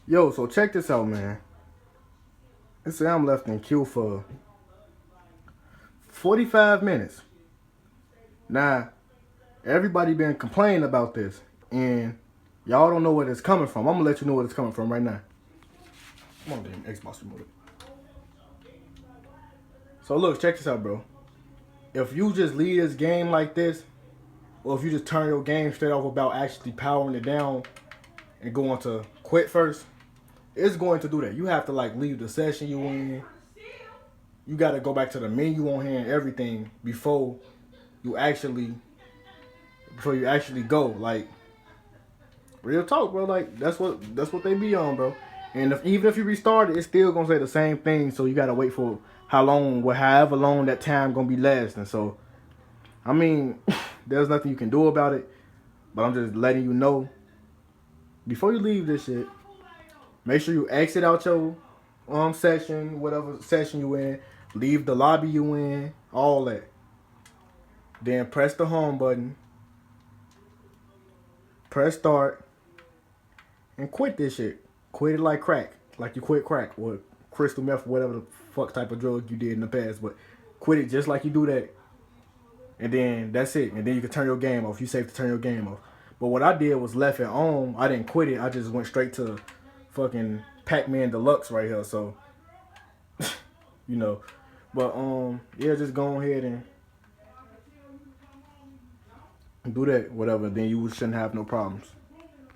Yo, so check this out, man. Let's say I'm left in queue for 45 minutes. Now, everybody been complaining about this, and y'all don't know where it's coming from. I'm gonna let you know where it's coming from right now. Come on, damn Xbox remote. So look, check this out, bro. If you just leave this game like this, or if you just turn your game straight off without actually powering it down and going to quit first, it's going to do that. You have to like leave the session you in. You got to go back to the menu on here and everything you actually before you actually go. Like real talk, bro. Like that's what they be on, bro. And even if you restart it, it's still gonna say the same thing. So you gotta wait for however long that time gonna be lasting. So I mean, there's nothing you can do about it. But I'm just letting you know before you leave this shit. Make sure you exit out your session, whatever session you in. Leave the lobby you in, all that. Then press the home button. Press start. And quit this shit. Quit it like crack. Like you quit crack or crystal meth or whatever the fuck type of drug you did in the past. But quit it just like you do that. And then that's it. And then you can turn your game off. You safe to turn your game off. But what I did was left it on. I didn't quit it. I just went straight to fucking Pac-Man Deluxe right here. So, you know. But yeah, just go ahead and do that, whatever. Then you shouldn't have no problems.